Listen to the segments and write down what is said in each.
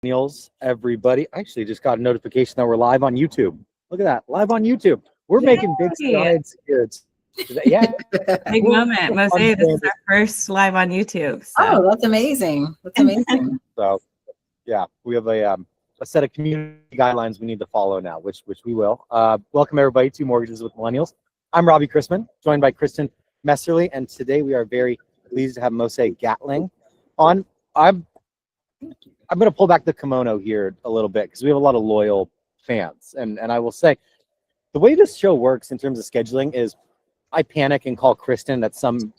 Millennials, everybody. I actually just got a notification that we're live on YouTube. Look at that, live on YouTube. We're making big strides here. Yeah, big moment. Mosi, this is our first live on YouTube. So. Oh, that's amazing. That's amazing. So, yeah, we have a set of community guidelines we need to follow now, which we will. Welcome everybody to Mortgages with Millennials. I'm Robbie Chrisman, joined by Kristin Messerli, and today we are very pleased to have Mosi Gatling on. I'm going to pull back the kimono here a little bit because we have a lot of loyal fans, and I will say the way this show works in terms of scheduling is I panic and call Kristin at some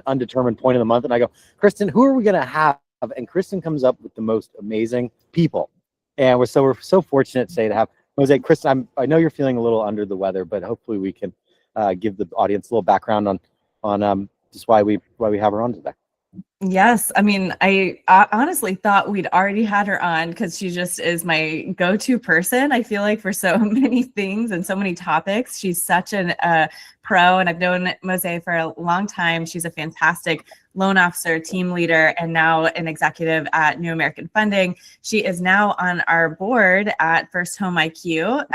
undetermined point of the month, and I go, Kristin, who are we going to have? And Kristin comes up with the most amazing people, and we're so fortunate today to have Mosi. Kristin, I know you're feeling a little under the weather, but hopefully we can give the audience a little background on just why we have her on today. Yes. I mean, I honestly thought we'd already had her on because she just is my go-to person, I feel like, for so many things and so many topics. She's such a pro, and I've known Mosi for a long time. She's a fantastic loan officer, team leader, and now an executive at New American Funding. She is now on our board at First Home IQ.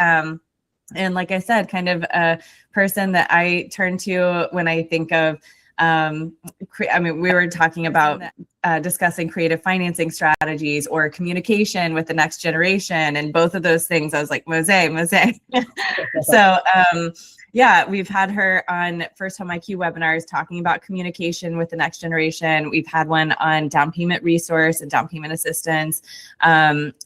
And like I said, kind of a person that I turn to when I think of I mean, we were talking about discussing creative financing strategies or communication with the next generation, and both of those things, I was like, Mosi. So, yeah, we've had her on First Home IQ webinars talking about communication with the next generation. We've had one on down payment resource and down payment assistance.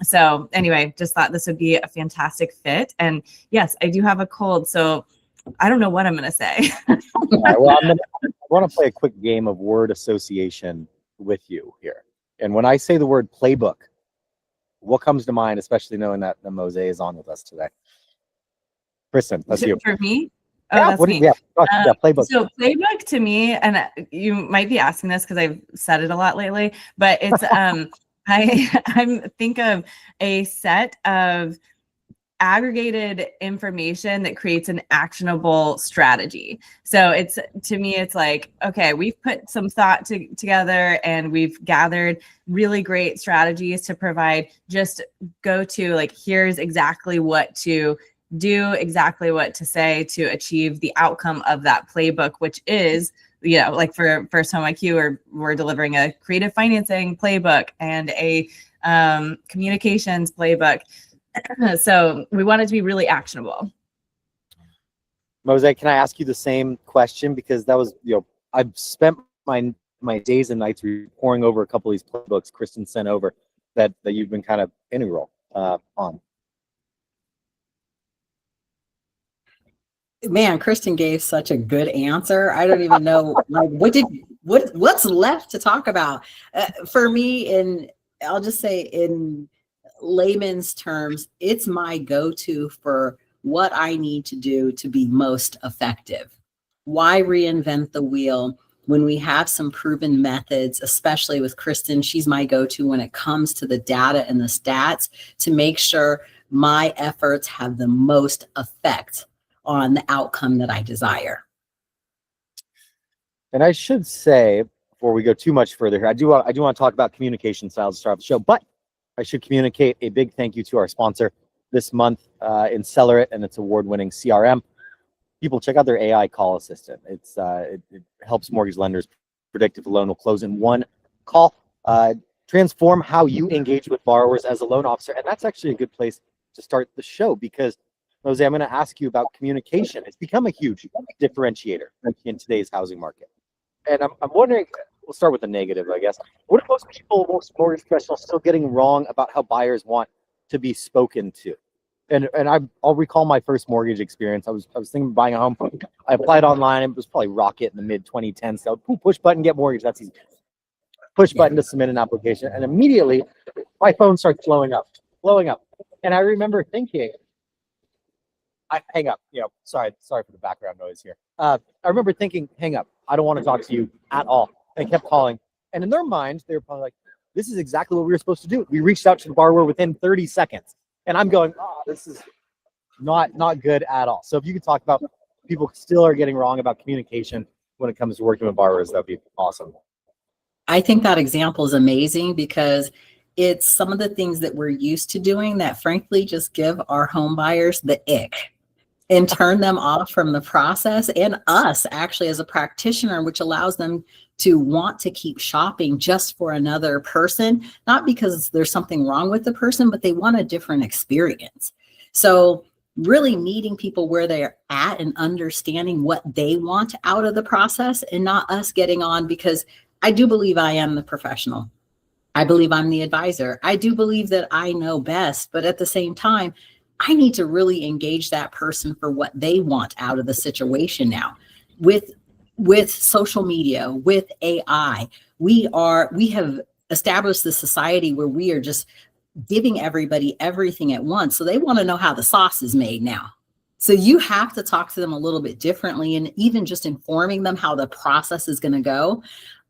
So anyway, just thought this would be a fantastic fit. And yes, I do have a cold, so I don't know what I'm going to say. All right, well, I want to play a quick game of word association with you here. And when I say the word playbook, what comes to mind, especially knowing that the Mosi is on with us today? Kristin, that's you. For me? Oh, yeah, that's me. Yeah, playbook. So playbook to me, and you might be asking this because I've said it a lot lately, but it's I think of a set of aggregated information that creates an actionable strategy. So it's, to me, it's like, okay, we've put some thought together and we've gathered really great strategies to provide, just go to like, here's exactly what to do, exactly what to say to achieve the outcome of that playbook, which is, like for First Home IQ, we're delivering a creative financing playbook and a communications playbook. So we want it to be really actionable. Mosi, can I ask you the same question? Because that was, I've spent my days and nights poring over a couple of these playbooks Kristin sent over that you've been kind of integral on. Man, Kristin gave such a good answer. I don't even know what's left to talk about. For me, I'll just say in layman's terms, it's my go-to for what I need to do to be most effective. Why reinvent the wheel when we have some proven methods, especially with Kristin? She's my go-to when it comes to the data and the stats to make sure my efforts have the most effect on the outcome that I desire. And I should say, before we go too much further here, I do want to talk about communication styles to start off the show, but I should communicate a big thank you to our sponsor this month, Insellerate, and its award-winning CRM. People, check out their AI call assistant. It helps mortgage lenders predict if a loan will close in one call. Transform how you engage with borrowers as a loan officer, and that's actually a good place to start the show because, Mosi, I'm going to ask you about communication. It's become a huge differentiator in today's housing market, and I'm wondering. We'll start with the negative, I guess. What are most mortgage professionals still getting wrong about how buyers want to be spoken to? And I'll recall my first mortgage experience. I was thinking of buying a home. I applied online. It was probably Rocket in the mid 2010s. So push button, get mortgage. That's easy. Push button to submit an application, and immediately my phone starts blowing up. And I remember thinking, hang up. Sorry for the background noise here. I remember thinking, hang up. I don't want to talk to you at all. They kept calling, and in their minds, they were probably like, "This is exactly what we were supposed to do." We reached out to the borrower within 30 seconds, and I'm going, "Oh, this is not good at all." So if you could talk about people still are getting wrong about communication when it comes to working with borrowers, that'd be awesome. I think that example is amazing because it's some of the things that we're used to doing that frankly just give our home buyers the ick and turn them off from the process, and us actually as a practitioner, which allows them to want to keep shopping just for another person, not because there's something wrong with the person, but they want a different experience. So really meeting people where they're at and understanding what they want out of the process, and not us getting on, because I do believe I am the professional. I believe I'm the advisor. I do believe that I know best, but at the same time, I need to really engage that person for what they want out of the situation now. With social media, with AI, we have established this society where we are just giving everybody everything at once. So they want to know how the sauce is made now. So you have to talk to them a little bit differently, and even just informing them how the process is going to go.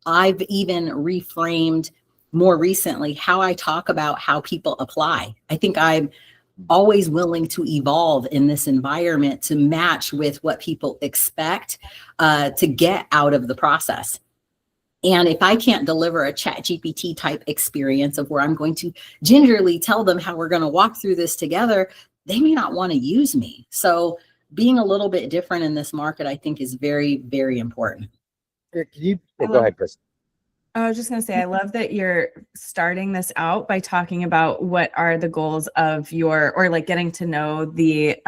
I've even reframed more recently how I talk about how people apply. I think I'm always willing to evolve in this environment to match with what people expect to get out of the process. And if I can't deliver a ChatGPT type experience of where I'm going to gingerly tell them how we're going to walk through this together, they may not want to use me. So being a little bit different in this market, I think, is very, very important. Can you go ahead, Chris? I was just going to say, I love that you're starting this out by talking about what are the goals of your, or like getting to know the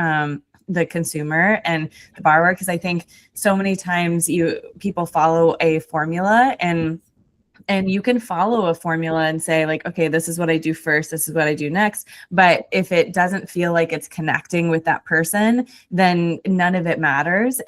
consumer and the borrower. Because I think so many times people follow a formula, and you can follow a formula and say like, okay, this is what I do first, this is what I do next. But if it doesn't feel like it's connecting with that person, then none of it matters.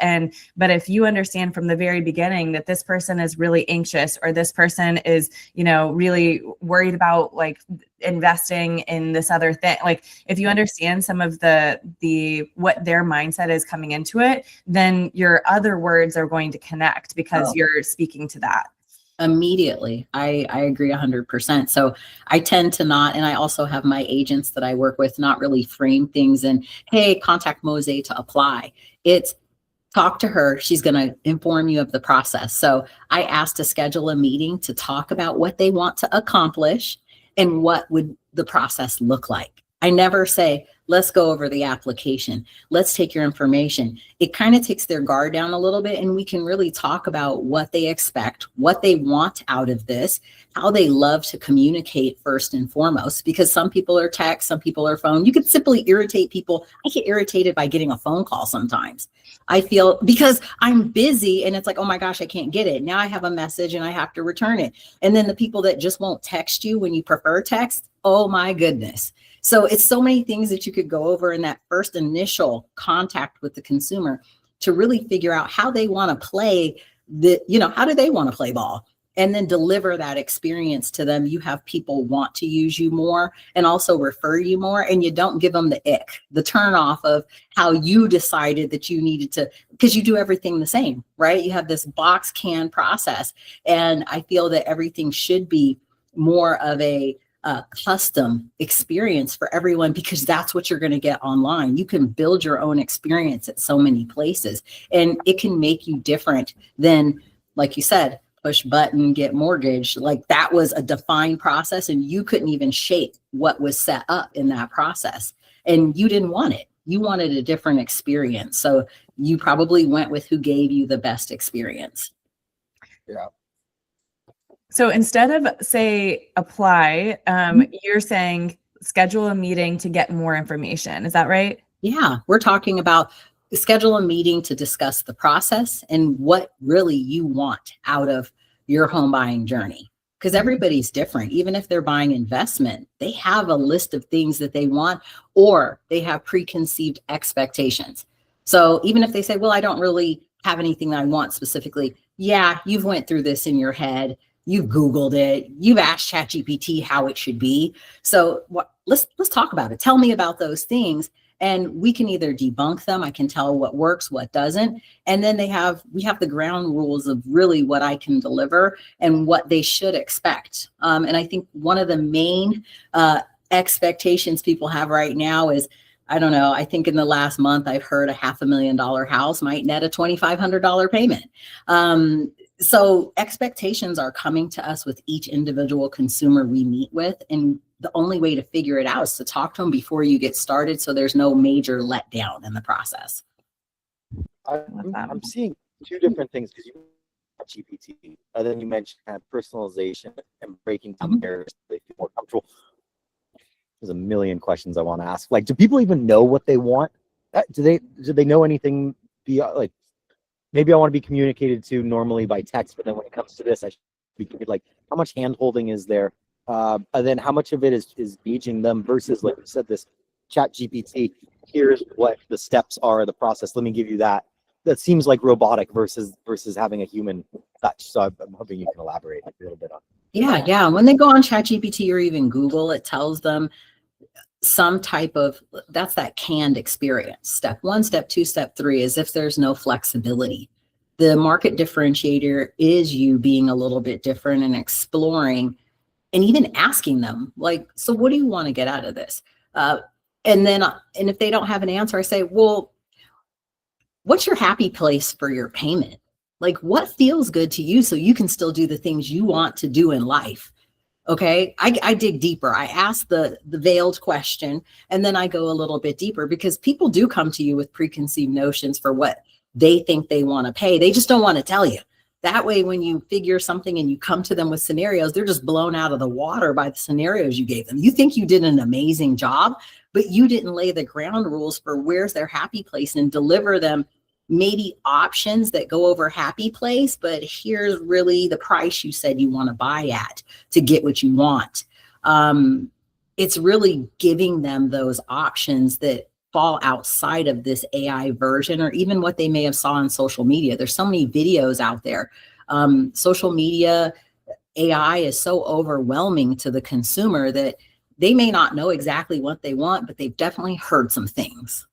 But if you understand from the very beginning that this person is really anxious, or this person is, really worried about like investing in this other thing, like if you understand some of the what their mindset is coming into it, then your other words are going to connect because you're speaking to that. Immediately. I agree 100%. So I tend to not, and I also have my agents that I work with, not really frame things and, hey, contact Mosi to apply. It's talk to her. She's going to inform you of the process. So I asked to schedule a meeting to talk about what they want to accomplish and what would the process look like. I never say, let's go over the application. Let's take your information. It kind of takes their guard down a little bit, and we can really talk about what they expect, what they want out of this, how they love to communicate first and foremost, because some people are text, some people are phone. You could simply irritate people. I get irritated by getting a phone call sometimes. I feel, because I'm busy and it's like, oh my gosh, I can't get it. Now I have a message and I have to return it. And then the people that just won't text you when you prefer text, oh my goodness. So it's so many things that you could go over in that first initial contact with the consumer to really figure out how they want to play how do they want to play ball, and then deliver that experience to them. You have people want to use you more and also refer you more, and you don't give them the ick, the turn off of how you decided that you needed to, because you do everything the same, right? You have this box can process, and I feel that everything should be more of a custom experience for everyone, because that's what you're going to get online. You can build your own experience at so many places, and it can make you different than, like you said, push button, get mortgage. Like that was a defined process, and you couldn't even shape what was set up in that process, and you didn't want it. You wanted a different experience. So you probably went with who gave you the best experience. Yeah. So instead of say apply, you're saying schedule a meeting to get more information. Is that right? Yeah, we're talking about schedule a meeting to discuss the process and what really you want out of your home buying journey. Because everybody's different. Even if they're buying investment, they have a list of things that they want, or they have preconceived expectations. So even if they say, well, I don't really have anything that I want specifically. Yeah, you've went through this in your head. You've Googled it. You've asked ChatGPT how it should be. So let's talk about it. Tell me about those things. And we can either debunk them. I can tell what works, what doesn't. And then we have the ground rules of really what I can deliver and what they should expect. And I think one of the main expectations people have right now is, I don't know, I think in the last month, I've heard a $500,000 house might net a $2,500 payment. So expectations are coming to us with each individual consumer we meet with. And the only way to figure it out is to talk to them before you get started, so there's no major letdown in the process. I'm seeing two different things, because you GPT, then you mentioned kind of personalization and breaking down barriers so they feel more comfortable. There's a million questions I want to ask. Like, do people even know what they want? Do they know anything beyond, like, maybe I want to be communicated to normally by text, but then when it comes to this, I should be like, how much hand holding is there? And then how much of it is gauging them versus, like you said, this chat GPT, here's what the steps are of the process. Let me give you that. That seems like robotic versus having a human touch. So I'm hoping you can elaborate a little bit on. Yeah. When they go on ChatGPT or even Google, it tells them some type of, that's that canned experience. Step 1, step 2, step 3, as if there's no flexibility. The market differentiator is you being a little bit different and exploring and even asking them, like, so what do you want to get out of this? And if they don't have an answer, I say, well, what's your happy place for your payment? Like, what feels good to you so you can still do the things you want to do in life? Okay, I dig deeper. I ask the veiled question, and then I go a little bit deeper, because people do come to you with preconceived notions for what they think they want to pay. They just don't want to tell you. That way, when you figure something and you come to them with scenarios, they're just blown out of the water by the scenarios you gave them. You think you did an amazing job, but you didn't lay the ground rules for where's their happy place and deliver them maybe options that go over happy place, but here's really the price you said you want to buy at to get what you want. It's really giving them those options that fall outside of this AI version, or even what they may have saw on social media. There's so many videos out there. Social media AI is so overwhelming to the consumer that they may not know exactly what they want, but they've definitely heard some things.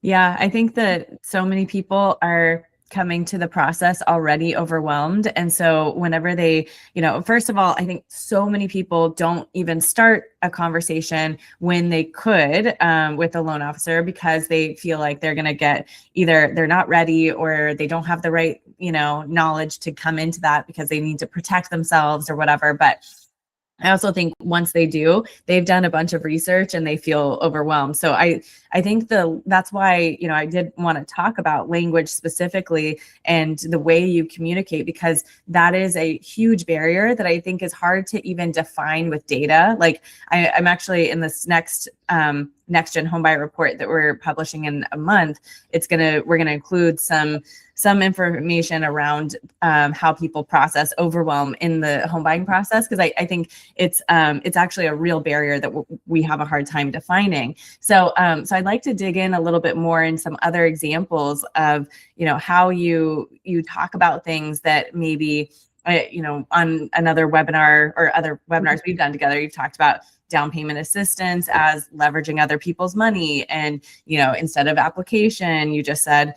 Yeah, I think that so many people are coming to the process already overwhelmed. And so whenever they, first of all, I think so many people don't even start a conversation when they could with a loan officer, because they feel like they're going to get, either they're not ready or they don't have the right, knowledge to come into that because they need to protect themselves or whatever. But I also think once they do, they've done a bunch of research and they feel overwhelmed. So I think that's why, I did want to talk about language specifically and the way you communicate, because that is a huge barrier that I think is hard to even define with data. Like I'm actually in this next gen homebuyer report that we're publishing in a month. We're going to include some information around how people process overwhelm in the home buying process, because I think it's actually a real barrier that we have a hard time defining. So I'd like to dig in a little bit more in some other examples of how you talk about things that maybe on another webinar or other webinars we've done together, you've talked about down payment assistance as leveraging other people's money, and instead of application, you just said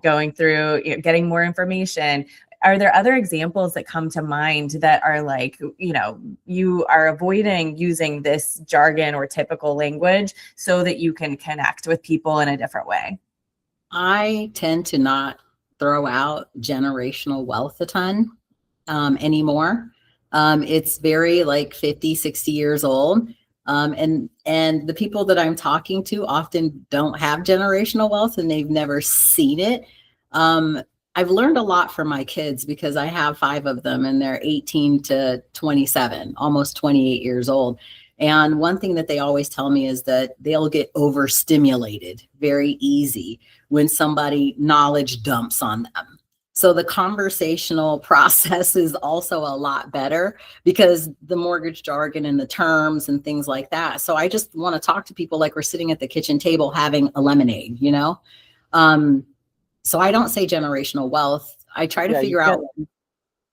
going through getting more information. Are there other examples that come to mind that are like, you are avoiding using this jargon or typical language so that you can connect with people in a different way? I tend to not throw out generational wealth a ton anymore. It's very like 50, 60 years old. And the people that I'm talking to often don't have generational wealth and they've never seen it. I've learned a lot from my kids because I have 5 of them and they're 18 to 27, almost 28 years old. And one thing that they always tell me is that they'll get overstimulated very easy when somebody knowledge dumps on them. So the conversational process is also a lot better because the mortgage jargon and the terms and things like that. So I just want to talk to people like we're sitting at the kitchen table having a lemonade, So I don't say generational wealth. I try to figure out.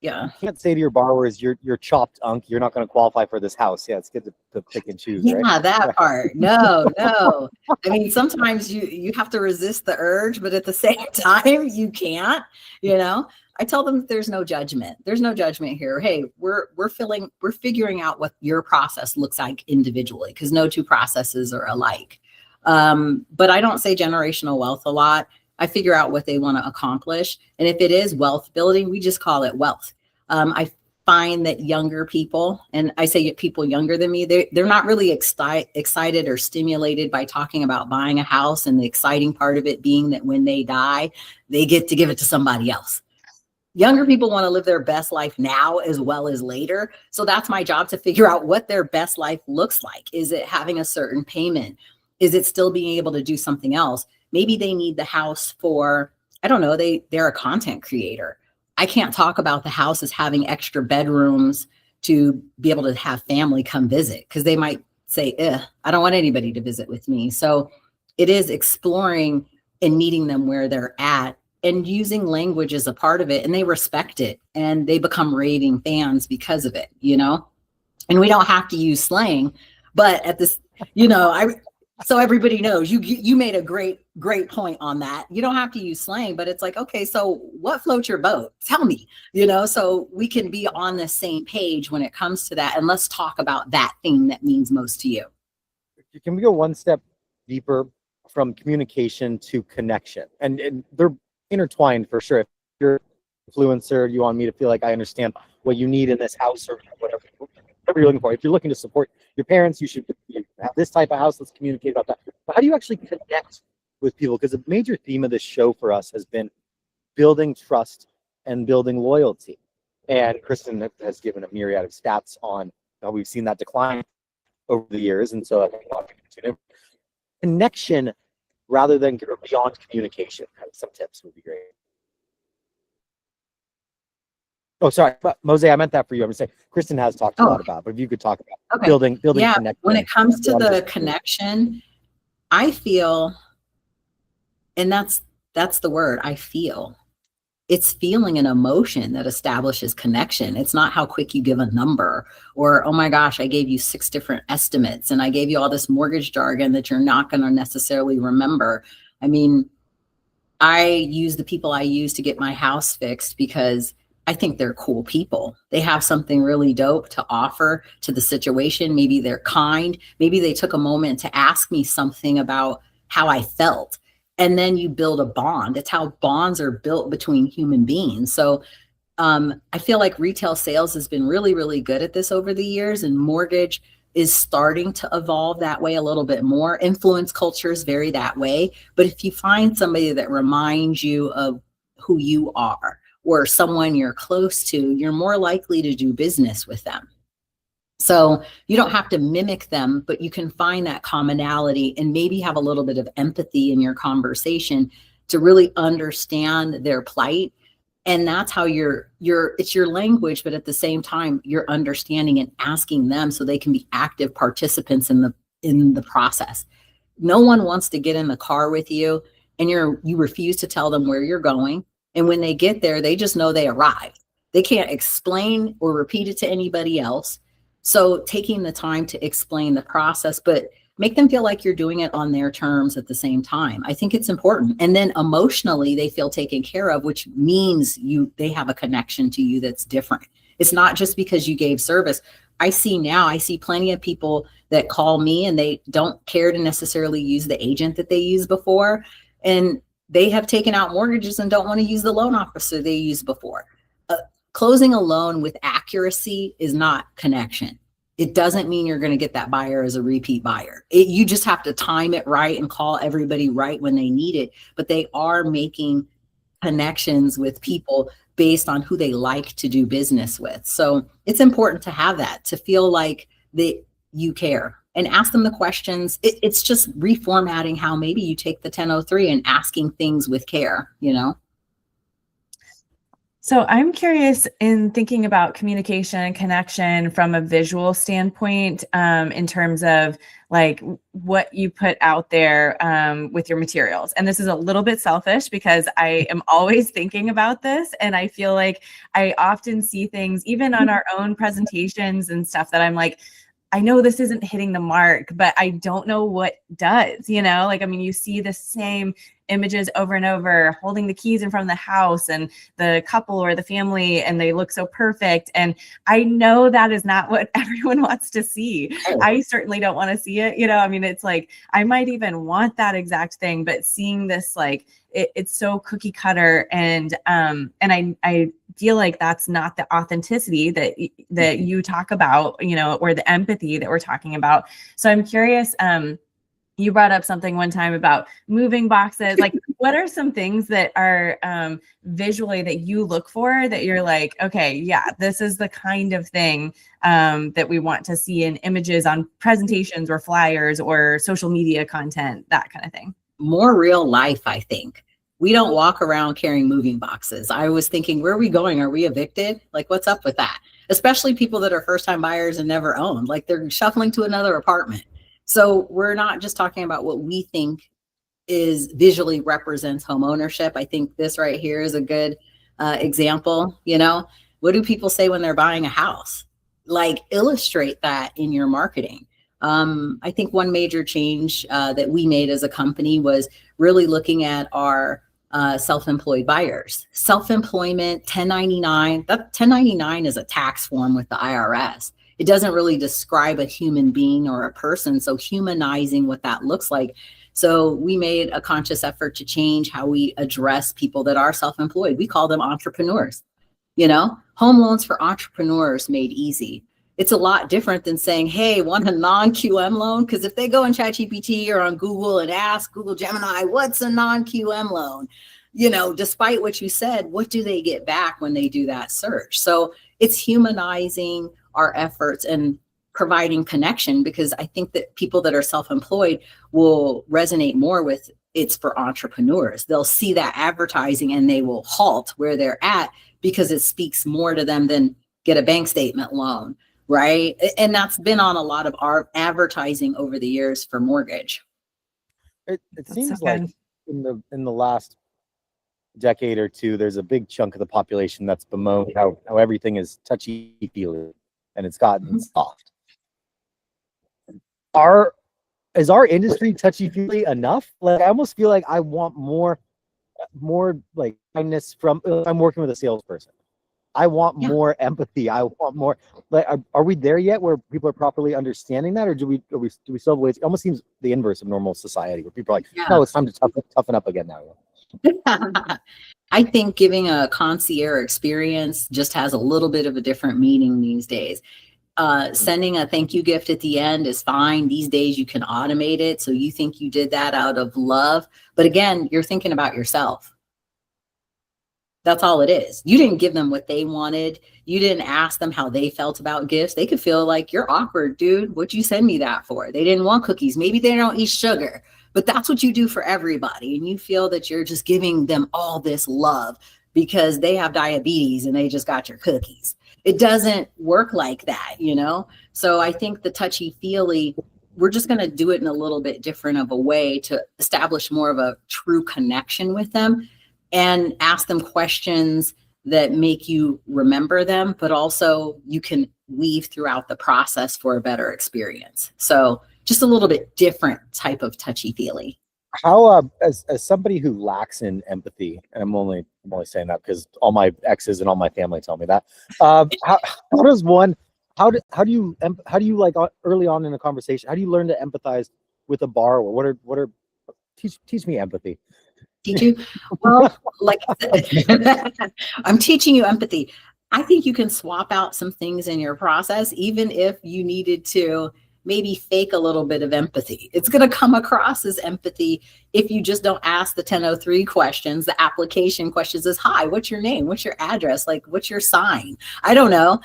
Yeah. You can't say to your borrowers, you're chopped, Unc. You're not going to qualify for this house. Yeah, it's good to pick and choose. Yeah, right? That part. No. I mean, sometimes you have to resist the urge, but at the same time, you can't. I tell them that there's no judgment. There's no judgment here. Hey, we're figuring out what your process looks like individually, because no two processes are alike. But I don't say generational wealth a lot. I figure out what they want to accomplish. And if it is wealth building, we just call it wealth. I find that younger people, and I say people younger than me, they're not really excited or stimulated by talking about buying a house, and the exciting part of it being that when they die, they get to give it to somebody else. Younger people want to live their best life now as well as later. So that's my job, to figure out what their best life looks like. Is it having a certain payment? Is it still being able to do something else? Maybe they need the house for, I don't know, they're a content creator. I can't talk about the house as having extra bedrooms to be able to have family come visit, because they might say, I don't want anybody to visit with me. So it is exploring and meeting them where they're at, and using language as a part of it, and they respect it, and they become raving fans because of it, you know? And we don't have to use slang, but at this, you know, so everybody knows, you made a great point on that. You don't have to use slang, but it's like, okay, so what floats your boat? Tell me, you know, so we can be on the same page when it comes to that. And let's talk about that thing that means most to you. Can we go one step deeper from communication to connection? And they're intertwined for sure. If you're an influencer, you want me to feel like I understand what you need in this house or whatever you're looking for. If you're looking to support your parents, you should have this type of house. Let's communicate about that. But how do you actually connect with people? Because a major theme of this show for us has been building trust and building loyalty. And Kristin has given a myriad of stats on how we've seen that decline over the years. And so I think a lot of people tune in. Connection rather than beyond communication. Some tips would be great. Oh, sorry, but Mosi, I meant that for you. I'm gonna say Kristin has talked a lot about, but if you could talk about building connection. When it comes to the connection, I feel, and that's the word, I feel. It's feeling an emotion that establishes connection. It's not how quick you give a number, or, oh my gosh, I gave you 6 different estimates and I gave you all this mortgage jargon that you're not going to necessarily remember. I mean, I use the people I use to get my house fixed because I think they're cool people. They have something really dope to offer to the situation. Maybe they're kind. Maybe they took a moment to ask me something about how I felt. And then you build a bond. It's how bonds are built between human beings. So I feel like retail sales has been really, really good at this over the years, and mortgage is starting to evolve that way a little bit more. Influence cultures vary that way. But if you find somebody that reminds you of who you are, or someone you're close to, you're more likely to do business with them. So you don't have to mimic them, but you can find that commonality and maybe have a little bit of empathy in your conversation to really understand their plight. And that's how it's your language, but at the same time, you're understanding and asking them so they can be active participants in the process. No one wants to get in the car with you and you refuse to tell them where you're going. And when they get there, they just know they arrived. They can't explain or repeat it to anybody else. So taking the time to explain the process, but make them feel like you're doing it on their terms at the same time. I think it's important. And then emotionally, they feel taken care of, which means they have a connection to you that's different. It's not just because you gave service. I see plenty of people that call me and they don't care to necessarily use the agent that they used before. And they have taken out mortgages and don't want to use the loan officer they used before. Closing a loan with accuracy is not connection. It doesn't mean you're going to get that buyer as a repeat buyer. You just have to time it right and call everybody right when they need it. But they are making connections with people based on who they like to do business with. So it's important to have that, to feel like that you care. And ask them the questions. It's just reformatting how maybe you take the 1003 and asking things with care, you know? So I'm curious, in thinking about communication and connection from a visual standpoint, in terms of like what you put out there with your materials. And this is a little bit selfish because I am always thinking about this. And I feel like I often see things, even on our own presentations and stuff, that I'm like, I know this isn't hitting the mark, but I don't know what does, you know, like, I mean, you see the same images over and over, holding the keys in front of the house and the couple or the family, and they look so perfect. And I know that is not what everyone wants to see. I certainly don't want to see it. I mean, it's like, I might even want that exact thing, but seeing this, like, it's so cookie cutter, and I feel like that's not the authenticity that you talk about, or the empathy that we're talking about. So I'm curious, you brought up something one time about moving boxes. Like, what are some things that are visually that you look for that you're like, okay, yeah, this is the kind of thing that we want to see in images on presentations or flyers or social media content, that kind of thing? More real life, I think. We don't walk around carrying moving boxes. I was thinking, where are we going? Are we evicted? Like, what's up with that? Especially people that are first-time buyers and never owned, like they're shuffling to another apartment. So we're not just talking about what we think is visually represents home ownership. I think this right here is a good example. What do people say when they're buying a house? Like, illustrate that in your marketing. I think one major change that we made as a company was really looking at our self-employed buyers. Self-employment, 1099, that 1099 is a tax form with the IRS. It doesn't really describe a human being or a person, so humanizing what that looks like. So we made a conscious effort to change how we address people that are self-employed. We call them entrepreneurs. Home loans for entrepreneurs made easy. It's a lot different than saying, hey, want a non-QM loan? Because if they go in ChatGPT or on Google and ask Google Gemini, what's a non-QM loan? Despite what you said, what do they get back when they do that search? So it's humanizing our efforts and providing connection, because I think that people that are self-employed will resonate more with it's for entrepreneurs. They'll see that advertising and they will halt where they're at because it speaks more to them than get a bank statement loan. Right. And that's been on a lot of our advertising over the years for mortgage. It seems like in the last decade or two, there's a big chunk of the population that's bemoaned how everything is touchy-feely and it's gotten soft. Is our industry touchy-feely enough? Like, I almost feel like I want more like kindness from. I'm working with a salesperson. I want more empathy. I want more. Like, are we there yet where people are properly understanding that, or do we still have ways? It almost seems the inverse of normal society, where people are like, no, it's time to toughen up again now. I think giving a concierge experience just has a little bit of a different meaning these days. Sending a thank you gift at the end is fine. These days you can automate it, so you think you did that out of love, but again, you're thinking about yourself. That's all it is. You didn't give them what they wanted. You didn't ask them how they felt about gifts. They could feel like, you're awkward, dude. What'd you send me that for? They didn't want cookies. Maybe they don't eat sugar, but that's what you do for everybody. And you feel that you're just giving them all this love because they have diabetes and they just got your cookies. It doesn't work like that, So I think the touchy-feely, we're just going to do it in a little bit different of a way to establish more of a true connection with them. And ask them questions that make you remember them, but also you can weave throughout the process for a better experience. So just a little bit different type of touchy-feely. How, as somebody who lacks in empathy, and I'm only saying that because all my exes and all my family tell me that. How do you like early on in a conversation? How do you learn to empathize with a borrower? Teach me empathy. Teach you? Well, like I said, I'm teaching you empathy. I think you can swap out some things in your process, even if you needed to maybe fake a little bit of empathy. It's going to come across as empathy if you just don't ask the 1003 questions. The application questions is, hi, what's your name? What's your address? Like, what's your sign? I don't know.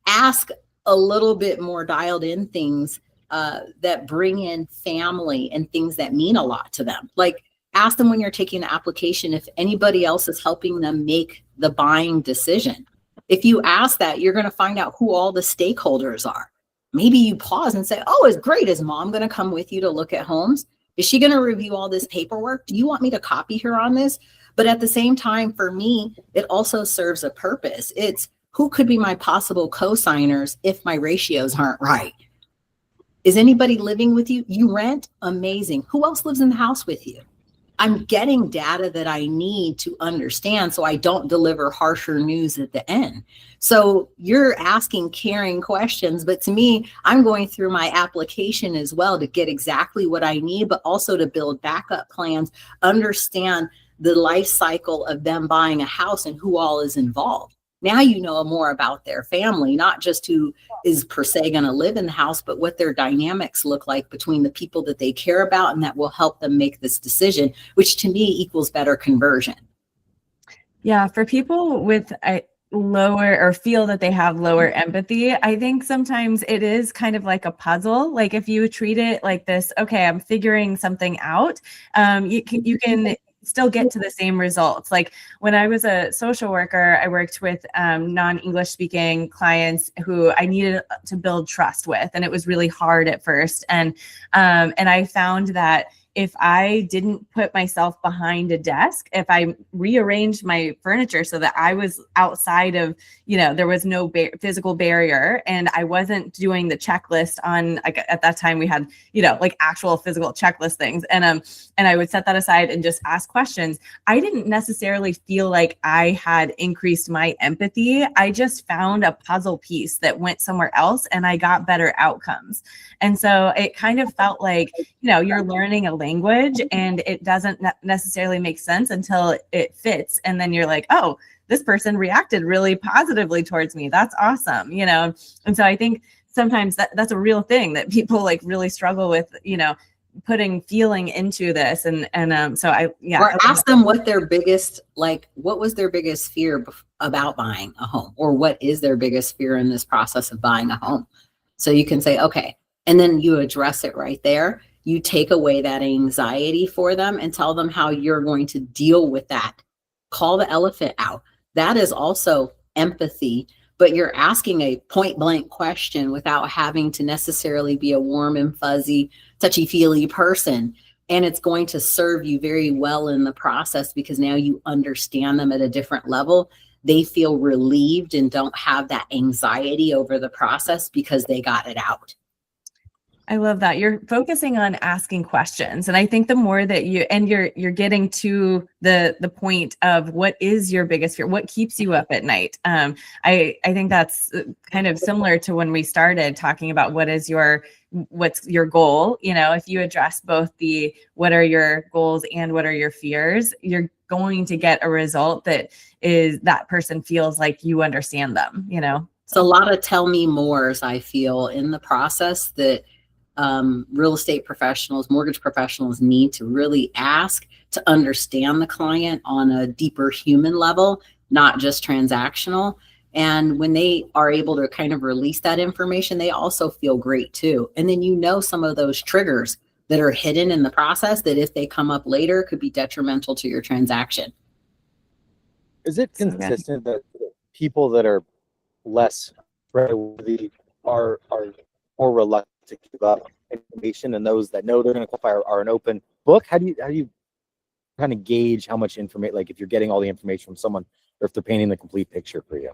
Ask a little bit more dialed in things that bring in family and things that mean a lot to them. Like, ask them when you're taking the application if anybody else is helping them make the buying decision. If you ask that, you're going to find out who all the stakeholders are. Maybe you pause and say, oh, it's great. Is mom going to come with you to look at homes? Is she going to review all this paperwork? Do you want me to copy her on this? But at the same time, for me, it also serves a purpose. It's who could be my possible co-signers if my ratios aren't right? Is anybody living with you? You rent? Amazing. Who else lives in the house with you? I'm getting data that I need to understand so I don't deliver harsher news at the end. So you're asking caring questions, but to me, I'm going through my application as well to get exactly what I need, but also to build backup plans, understand the life cycle of them buying a house and who all is involved. Now you know more about their family, not just who is per se going to live in the house, but what their dynamics look like between the people that they care about, and that will help them make this decision, which to me equals better conversion. Yeah, for people with lower or feel that they have lower empathy, I think sometimes it is kind of like a puzzle. Like if you treat it like this, okay, I'm figuring something out, you can still get to the same results. Like when I was a social worker, I worked with non-English speaking clients who I needed to build trust with, and it was really hard at first. And I found that if I didn't put myself behind a desk, if I rearranged my furniture so that I was outside of, there was no physical barrier, and I wasn't doing the checklist on, like at that time we had, like actual physical checklist things. And I would set that aside and just ask questions. I didn't necessarily feel like I had increased my empathy. I just found a puzzle piece that went somewhere else and I got better outcomes. And so it kind of felt like, you're learning a language and it doesn't necessarily make sense until it fits. And then you're like, oh, this person reacted really positively towards me. That's awesome. And so I think sometimes that's a real thing that people like really struggle with, putting feeling into this. So or ask them what their biggest, what was their biggest fear about buying a home, or what is their biggest fear in this process of buying a home. So you can say, okay, and then you address it right there. You take away that anxiety for them and tell them how you're going to deal with that. Call the elephant out. That is also empathy, but you're asking a point blank question without having to necessarily be a warm and fuzzy, touchy-feely person. And it's going to serve you very well in the process because now you understand them at a different level. They feel relieved and don't have that anxiety over the process because they got it out. I love that. You're focusing on asking questions. And I think the more that you're getting to the point of what is your biggest fear, what keeps you up at night. I think that's kind of similar to when we started talking about what's your goal. If you address both the what are your goals and what are your fears, you're going to get a result that is that person feels like you understand them, So a lot of tell me mores, I feel, in the process that real estate professionals, mortgage professionals need to really ask to understand the client on a deeper human level, not just transactional. And when they are able to kind of release that information, they also feel great too. And then some of those triggers that are hidden in the process that if they come up later could be detrimental to your transaction. Is it consistent that people that are less creditworthy are more reluctant to give up information, and those that know they're going to qualify are an open book? How do you kind of gauge how much information, like if you're getting all the information from someone or if they're painting the complete picture for you?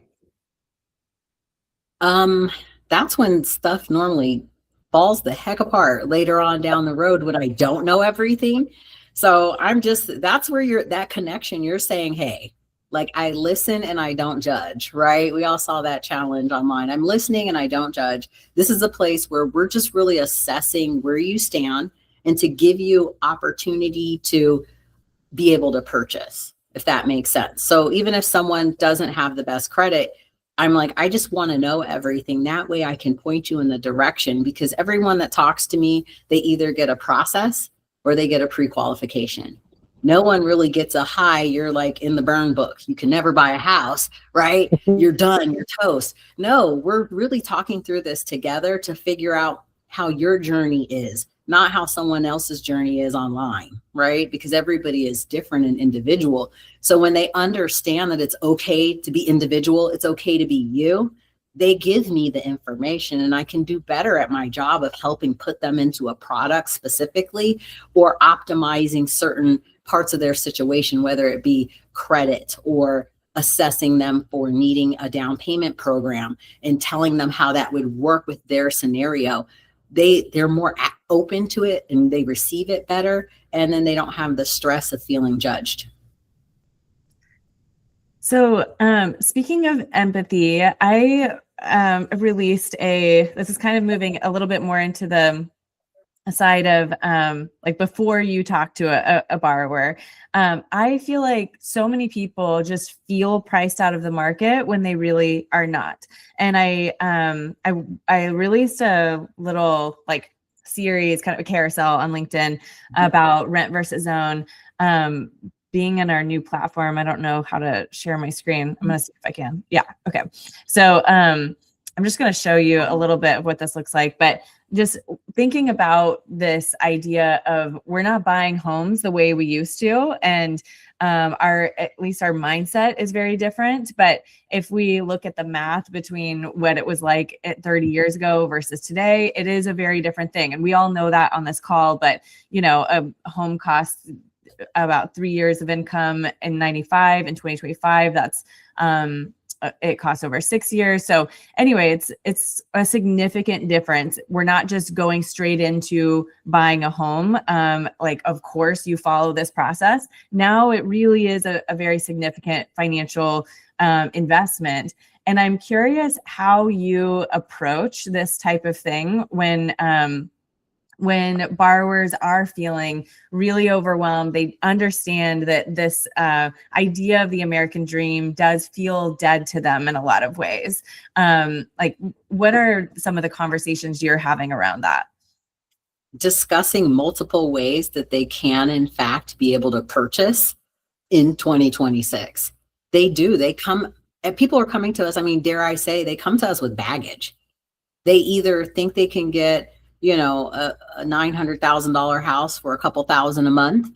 That's when stuff normally falls the heck apart later on down the road when I don't know everything. So that's where that connection, you're saying, hey, like I listen and I don't judge, right? We all saw that challenge online. I'm listening and I don't judge. This is a place where we're just really assessing where you stand and to give you opportunity to be able to purchase, if that makes sense. So even if someone doesn't have the best credit, I'm like, I just want to know everything. That way I can point you in the direction, because everyone that talks to me, they either get a process or they get a pre-qualification. No one really gets a high, you're like in the burn book, you can never buy a house, right? You're done, you're toast. No, we're really talking through this together to figure out how your journey is, not how someone else's journey is online, right? Because everybody is different and individual. So when they understand that it's okay to be individual, it's okay to be you, they give me the information and I can do better at my job of helping put them into a product specifically, or optimizing certain parts of their situation, whether it be credit or assessing them for needing a down payment program and telling them how that would work with their scenario. They're more open to it and they receive it better. and then they don't have the stress of feeling judged. So speaking of empathy, I released this is kind of moving a little bit more into the side of like before you talk to a borrower. I feel like so many people just feel priced out of the market when they really are not. And I released a little like series, kind of a carousel on LinkedIn about rent versus own. Being in our new platform, I don't know how to share my screen. I'm going to see if I can. Yeah. Okay. So I'm just going to show you a little bit of what this looks like, but just thinking about this idea of we're not buying homes the way we used to. And at least our mindset is very different. But if we look at the math between what it was like 30 years ago versus today, it is a very different thing. And we all know that on this call, but a home costs about 3 years of income in 95 and 2025. That's it costs over 6 years. So anyway, it's a significant difference. We're not just going straight into buying a home. Like, of course, you follow this process. Now it really is a very significant financial investment. And I'm curious how you approach this type of thing when borrowers are feeling really overwhelmed. They understand that this idea of the American dream does feel dead to them in a lot of ways. Like, what are some of the conversations you're having around that? Discussing multiple ways that they can, in fact, be able to purchase in 2026. They do. They come, and people are coming to us. I mean, dare I say, they come to us with baggage. They either think they can get a $900,000 house for a couple thousand a month,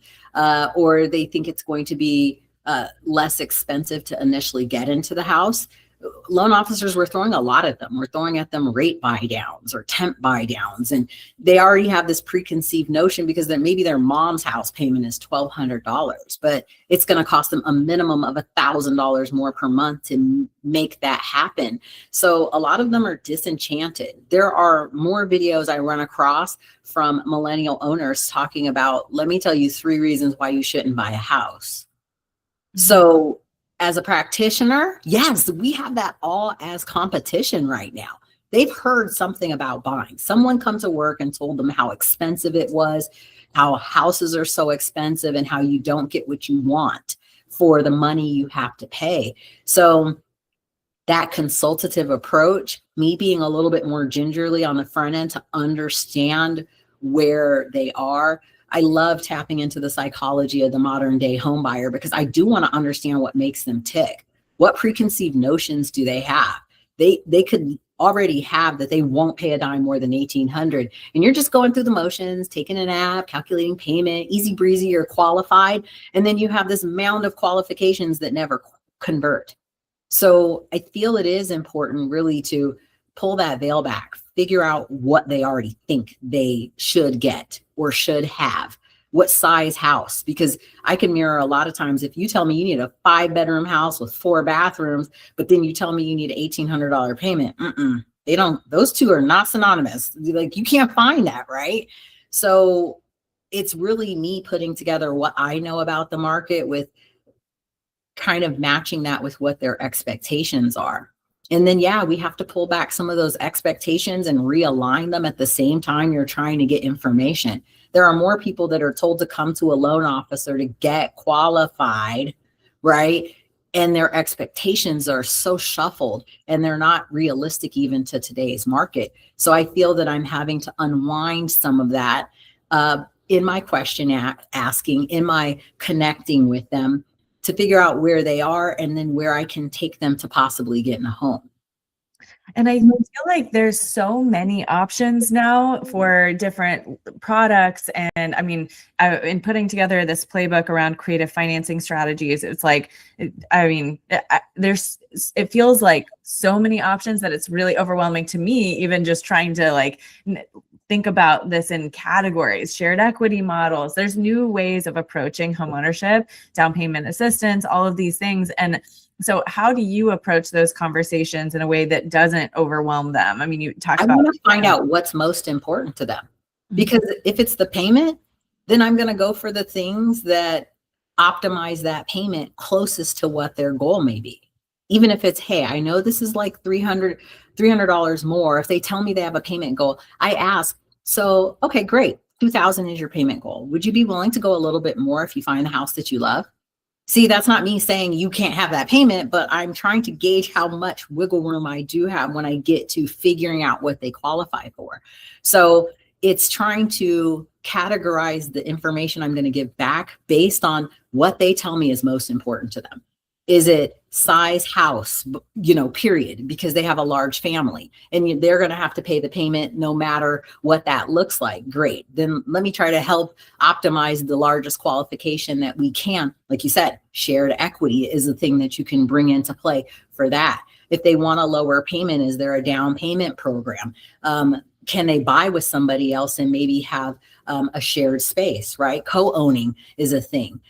or they think it's going to be less expensive to initially get into the house. Loan officers, we're throwing a lot at them. We're throwing at them rate buy downs or temp buy downs. And they already have this preconceived notion because then maybe their mom's house payment is $1,200, but it's going to cost them a minimum of $1,000 more per month to make that happen. So a lot of them are disenchanted. There are more videos I run across from millennial owners talking about, let me tell you 3 reasons why you shouldn't buy a house. So as a practitioner, yes, we have that all as competition right now. They've heard something about buying. Someone come to work and told them how expensive it was, how houses are so expensive, and how you don't get what you want for the money you have to pay. So that consultative approach, me being a little bit more gingerly on the front end to understand where they are. I love tapping into the psychology of the modern day home buyer because I do want to understand what makes them tick. What preconceived notions do they have? They could already have that they won't pay a dime more than $1,800. And you're just going through the motions, taking an app, calculating payment, easy breezy, you're qualified. And then you have this mound of qualifications that never convert. So I feel it is important really to pull that veil back, figure out what they already think they should get or should have, what size house, because I can mirror a lot of times. If you tell me you need a 5-bedroom house with 4 bathrooms, but then you tell me you need an $1,800 payment, they don't, those two are not synonymous. Like, you can't find that, right? So it's really me putting together what I know about the market with kind of matching that with what their expectations are. And then, yeah, we have to pull back some of those expectations and realign them at the same time you're trying to get information. There are more people that are told to come to a loan officer to get qualified, right? And their expectations are so shuffled and they're not realistic even to today's market. So I feel that I'm having to unwind some of that in my question asking, in my connecting with them, to figure out where they are and then where I can take them to possibly get in a home. And I feel like there's so many options now for different products. And I mean, in putting together this playbook around creative financing strategies, it's like, I mean, it feels like so many options that it's really overwhelming to me, even just trying to like think about this in categories, shared equity models. There's new ways of approaching homeownership, down payment assistance, all of these things. And so how do you approach those conversations in a way that doesn't overwhelm them? I mean, you talk about— I want to find out what's most important to them, because if it's the payment, then I'm going to go for the things that optimize that payment closest to what their goal may be. Even if it's, hey, I know this is like $300 more. If they tell me they have a payment goal, I ask, so, okay, great. 2,000 is your payment goal. Would you be willing to go a little bit more if you find the house that you love? See, that's not me saying you can't have that payment, but I'm trying to gauge how much wiggle room I do have when I get to figuring out what they qualify for. So it's trying to categorize the information I'm going to give back based on what they tell me is most important to them. Is it size house, period, because they have a large family and they're going to have to pay the payment no matter what that looks like. Great. Then let me try to help optimize the largest qualification that we can. Like you said, shared equity is the thing that you can bring into play for that. If they want a lower payment, is there a down payment program? Can they buy with somebody else and maybe have a shared space, right? Co-owning is a thing.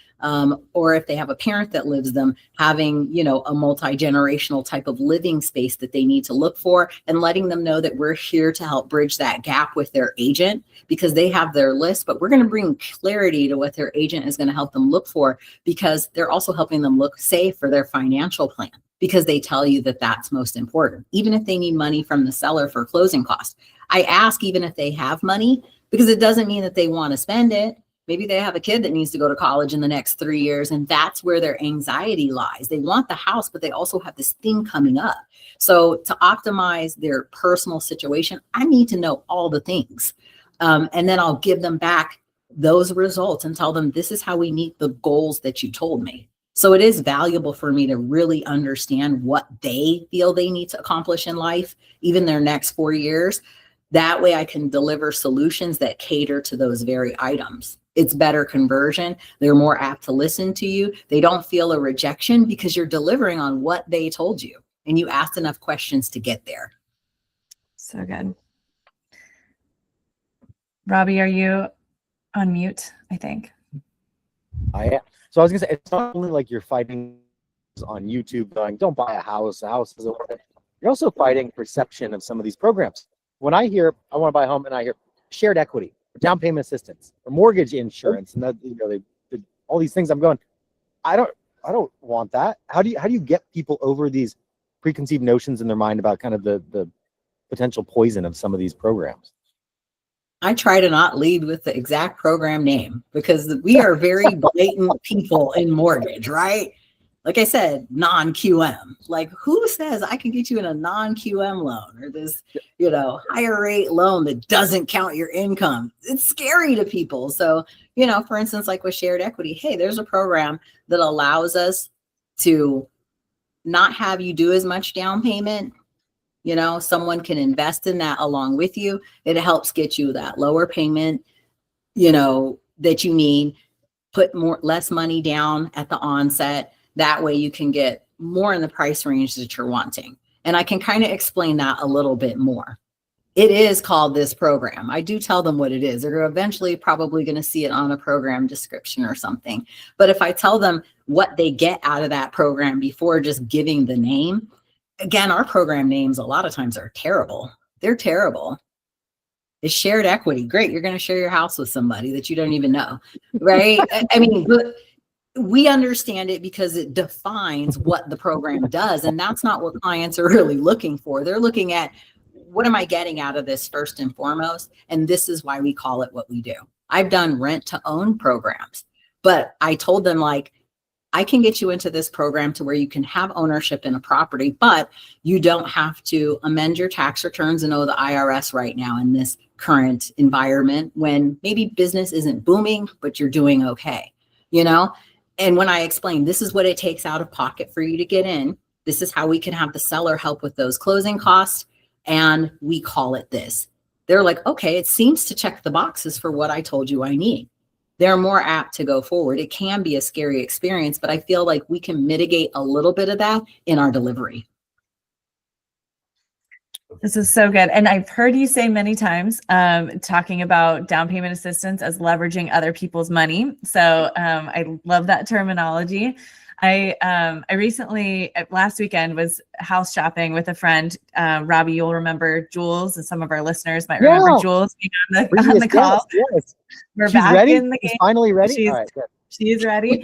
Or if they have a parent that lives them, having, a multi-generational type of living space that they need to look for, and letting them know that we're here to help bridge that gap with their agent, because they have their list, but we're going to bring clarity to what their agent is going to help them look for, because they're also helping them look safe for their financial plan, because they tell you that that's most important. Even if they need money from the seller for closing costs, I ask even if they have money, because it doesn't mean that they want to spend it. Maybe they have a kid that needs to go to college in the next 3 years, and that's where their anxiety lies. They want the house, but they also have this thing coming up. So to optimize their personal situation, I need to know all the things. And then I'll give them back those results and tell them, this is how we meet the goals that you told me. So it is valuable for me to really understand what they feel they need to accomplish in life, even their next 4 years. That way I can deliver solutions that cater to those very items. It's better conversion. They're more apt to listen to you. They don't feel a rejection because you're delivering on what they told you and you asked enough questions to get there. So good. Robbie, are you on mute? I think. I am. So I was gonna say, it's not only like you're fighting on YouTube going, don't buy a house isn't worth it. You're also fighting perception of some of these programs. When I hear I want to buy a home and I hear shared equity, or down payment assistance, or mortgage insurance, and that they all these things, I'm going, I don't want that. How do you get people over these preconceived notions in their mind about kind of the potential poison of some of these programs? I try to not lead with the exact program name, because we are very blatant people in mortgage, right? Like I said, non-QM. Like, who says I can get you in a non-QM loan, or this, higher rate loan that doesn't count your income? It's scary to people. So, for instance, like with shared equity, hey, there's a program that allows us to not have you do as much down payment. Someone can invest in that along with you. It helps get you that lower payment, that you need, put less money down at the onset. That way you can get more in the price range that you're wanting. And I can kind of explain that a little bit more. It is called this program. I do tell them what it is. They're eventually probably going to see it on a program description or something. But if I tell them what they get out of that program before just giving the name, again, our program names a lot of times are terrible. They're terrible. It's shared equity. Great. You're going to share your house with somebody that you don't even know, right? I mean, but we understand it because it defines what the program does. And that's not what clients are really looking for. They're looking at, what am I getting out of this first and foremost? And this is why we call it what we do. I've done rent to own programs, but I told them, like, I can get you into this program to where you can have ownership in a property, but you don't have to amend your tax returns and owe the IRS right now in this current environment when maybe business isn't booming, but you're doing okay, And when I explain, this is what it takes out of pocket for you to get in, this is how we can have the seller help with those closing costs, and we call it this. They're like, okay, it seems to check the boxes for what I told you I need. They're more apt to go forward. It can be a scary experience, but I feel like we can mitigate a little bit of that in our delivery. This is so good. And I've heard you say many times, talking about down payment assistance as leveraging other people's money. So I love that terminology. I recently last weekend was house shopping with a friend. Robbie, you'll remember Jules, and some of our listeners might remember Jules being on the call. Yes. We're She's back ready. in the She's game. finally ready. All right, good. She's ready.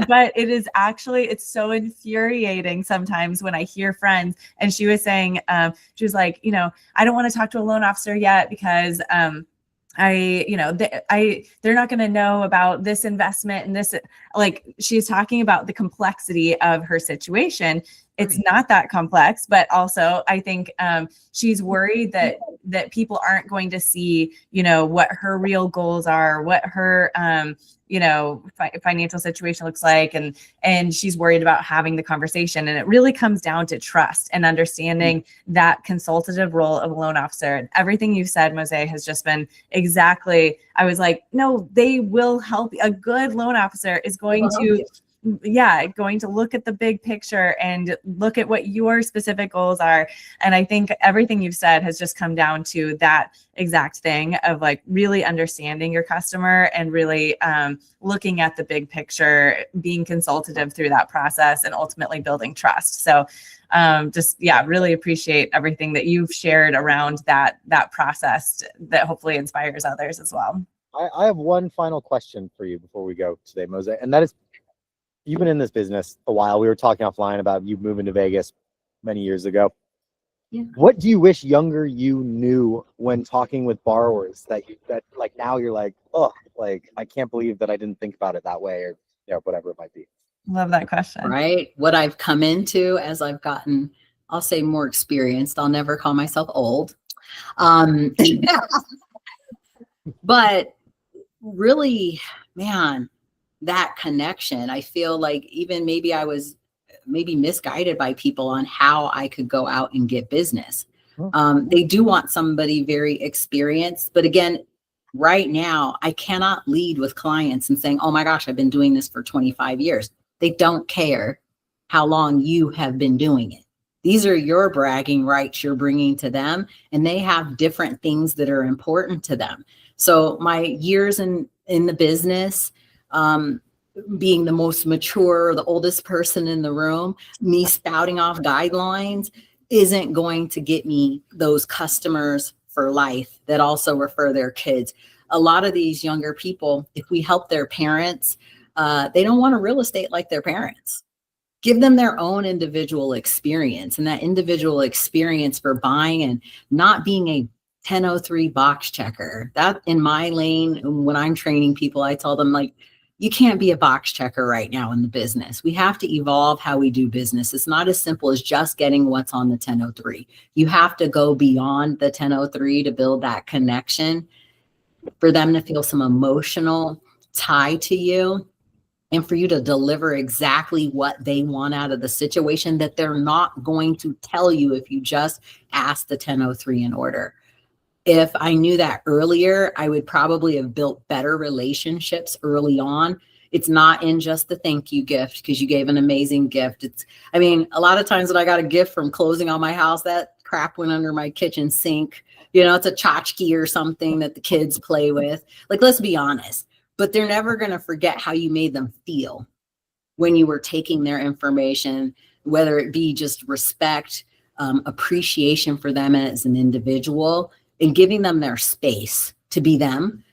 But it is actually, it's so infuriating sometimes when I hear friends, and she was saying, she was like, I don't want to talk to a loan officer yet because they're not going to know about this investment and this, like, she's talking about the complexity of her situation. It's not that complex, but also I think she's worried that people aren't going to see, what her real goals are, what her, financial situation looks like. And she's worried about having the conversation. And it really comes down to trust and understanding that consultative role of a loan officer. And everything you've said, Mosi, has just been exactly, I was like, no, they will help. A good loan officer is going to look at the big picture and look at what your specific goals are. And I think everything you've said has just come down to that exact thing of like really understanding your customer and really looking at the big picture, being consultative through that process, and ultimately building trust. So really appreciate everything that you've shared around that process that hopefully inspires others as well. I have one final question for you before we go today, Mosi, and that is, you've been in this business a while. We were talking offline about you moving to Vegas many years ago. Yeah. What do you wish younger you knew when talking with borrowers that like now you're like, oh, like I can't believe that I didn't think about it that way, or whatever it might be. Love that question. Right. What I've come into as I've gotten, I'll say, more experienced. I'll never call myself old. But really, man, that connection, I feel like even maybe I was misguided by people on how I could go out and get business. They do want somebody very experienced, but again, right now I cannot lead with clients and saying, oh my gosh, I've been doing this for 25 years. They don't care how long you have been doing it. These are your bragging rights you're bringing to them, and they have different things that are important to them. So my years in the business, being the most mature, the oldest person in the room, me spouting off guidelines isn't going to get me those customers for life that also refer their kids. A lot of these younger people, if we help their parents, they don't want a real estate like their parents. Give them their own individual experience, and that individual experience for buying and not being a 1003 box checker. That in my lane, when I'm training people, I tell them, like, you can't be a box checker right now in the business. We have to evolve how we do business. It's not as simple as just getting what's on the 1003. You have to go beyond the 1003 to build that connection, for them to feel some emotional tie to you, and for you to deliver exactly what they want out of the situation that they're not going to tell you if you just ask the 1003 in order. If I knew that earlier, I would probably have built better relationships early on. It's not in just the thank you gift because you gave an amazing gift. A lot of times when I got a gift from closing on my house, that crap went under my kitchen sink. It's a tchotchke or something that the kids play with. Like, let's be honest, but they're never going to forget how you made them feel when you were taking their information, whether it be just respect, appreciation for them as an individual, and giving them their space to be them.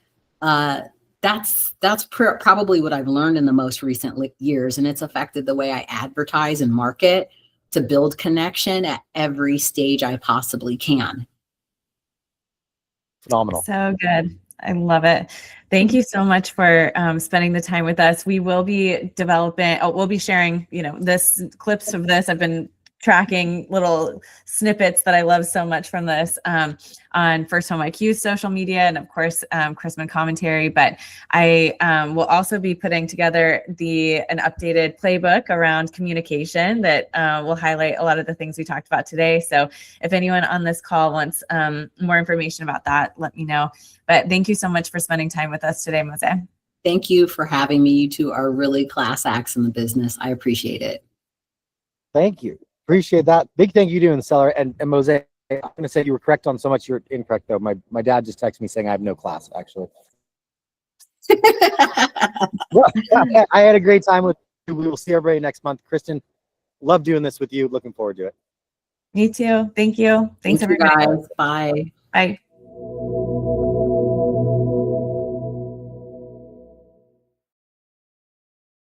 That's probably what I've learned in the most recent years. And it's affected the way I advertise and market to build connection at every stage I possibly can. Phenomenal. So good. I love it. Thank you so much for spending the time with us. We will be we'll be sharing, this clips of this. I've been tracking little snippets that I love so much from this on First Home IQ's social media, and of course Chrisman commentary. But I will also be putting together an updated playbook around communication that will highlight a lot of the things we talked about today. So if anyone on this call wants more information about that, let me know. But thank you so much for spending time with us today, Mosi. Thank you for having me. You two are really class acts in the business. I appreciate it. Thank you. Appreciate that. Big thank you to Insellerate and Mosi. I'm going to say you were correct on so much. You're incorrect, though. My dad just texted me saying I have no class, actually. Well, I had a great time with We will see everybody next month. Kristin, love doing this with you. Looking forward to it. Me too. Thank you. Thanks, Thank you everybody. guys. Bye. Bye.